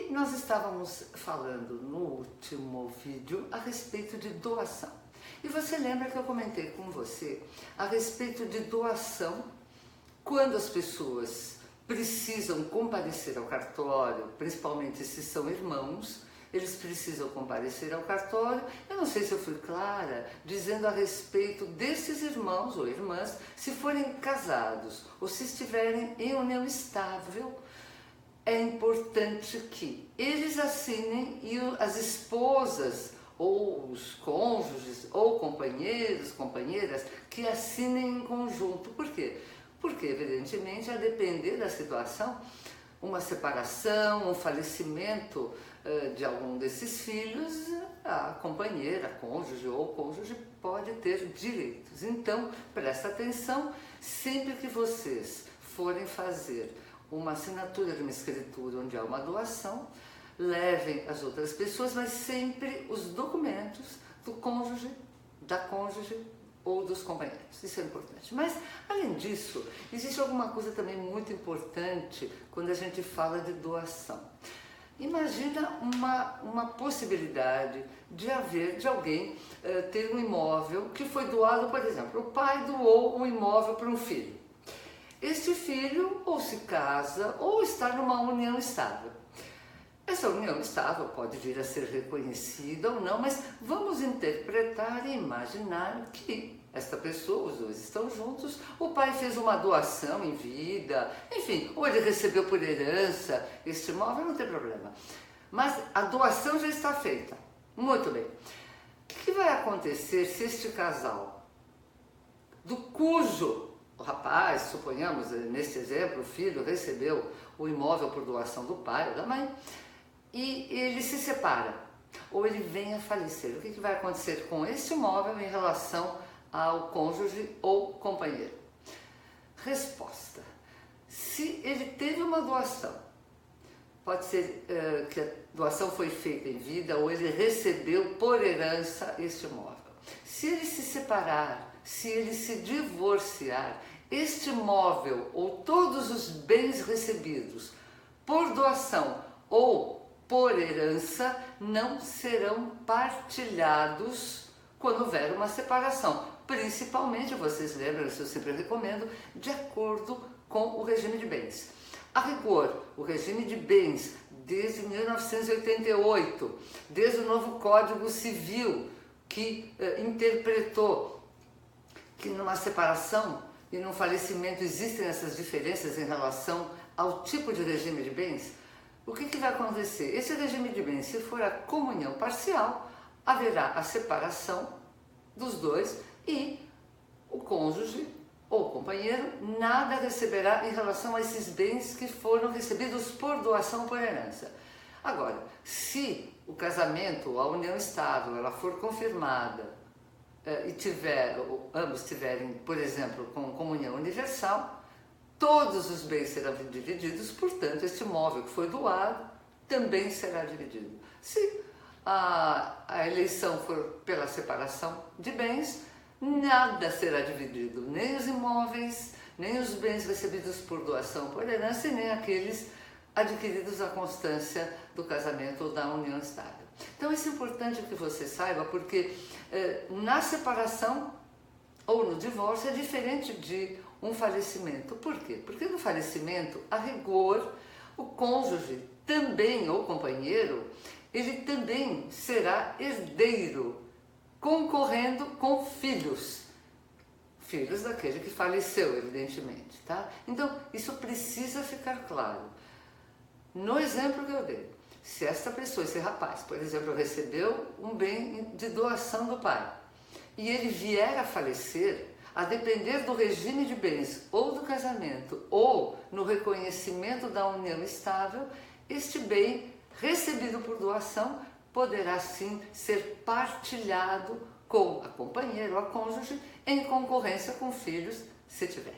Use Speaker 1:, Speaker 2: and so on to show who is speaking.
Speaker 1: E nós estávamos falando no último vídeo a respeito de doação. E você lembra que eu comentei com você a respeito de doação quando as pessoas precisam comparecer ao cartório, principalmente se são irmãos, eles precisam comparecer ao cartório. Eu não sei se eu fui clara dizendo a respeito desses irmãos ou irmãs, se forem casados ou se estiverem em união estável, é importante que eles assinem e as esposas ou os cônjuges ou companheiros, companheiras que assinem em conjunto. Por quê? Porque, evidentemente, a depender da situação, uma separação, um falecimento de algum desses filhos, a companheira, cônjuge ou cônjuge pode ter direitos. Então, presta atenção, sempre que vocês forem fazer uma assinatura de uma escritura onde há uma doação, levem as outras pessoas, mas sempre os documentos do cônjuge, da cônjuge ou dos companheiros. Isso é importante. Mas, além disso, existe alguma coisa também muito importante quando a gente fala de doação. Imagina uma possibilidade de alguém ter um imóvel que foi doado, por exemplo, o pai doou um imóvel para um filho. Este filho ou se casa ou está numa união estável. Essa união estável pode vir a ser reconhecida ou não, mas vamos interpretar e imaginar que esta pessoa, os dois estão juntos, o pai fez uma doação em vida, enfim, ou ele recebeu por herança este imóvel, não tem problema. Mas a doação já está feita. Muito bem. O que vai acontecer se este casal, do cujo o rapaz, suponhamos, neste exemplo, o filho recebeu o imóvel por doação do pai ou da mãe, e ele se separa, ou ele vem a falecer. O que vai acontecer com esse imóvel em relação ao cônjuge ou companheiro? Resposta: se ele teve uma doação, pode ser que a doação foi feita em vida ou ele recebeu por herança este imóvel. Se ele se separar, se ele se divorciar, este imóvel ou todos os bens recebidos por doação ou por herança não serão partilhados quando houver uma separação. Principalmente, vocês lembram, isso eu sempre recomendo, de acordo com o regime de bens. A rigor, o regime de bens, desde 1988, desde o novo Código Civil, que interpretou que numa separação e num falecimento existem essas diferenças em relação ao tipo de regime de bens, o que vai acontecer? Esse regime de bens, se for a comunhão parcial, haverá a separação dos dois e o cônjuge ou companheiro nada receberá em relação a esses bens que foram recebidos por doação ou por herança. Agora, se o casamento ou a união estável ela for confirmada e ambos tiverem, por exemplo, com comunhão universal, todos os bens serão divididos, portanto, este imóvel que foi doado também será dividido. Se a eleição for pela separação de bens, nada será dividido, nem os imóveis, nem os bens recebidos por doação, por herança, e nem aqueles adquiridos à constância do casamento ou da união estável. Então, isso é importante que você saiba, porque na separação ou no divórcio é diferente de um falecimento. Por quê? Porque no falecimento, a rigor, o cônjuge também, ou companheiro, ele também será herdeiro, concorrendo com filhos. Filhos daquele que faleceu, evidentemente, tá? Então, isso precisa ficar claro. No exemplo que eu dei, se esta pessoa, esse rapaz, por exemplo, recebeu um bem de doação do pai e ele vier a falecer, a depender do regime de bens ou do casamento ou no reconhecimento da união estável, este bem recebido por doação poderá sim ser partilhado com a companheira ou a cônjuge em concorrência com filhos, se tiver.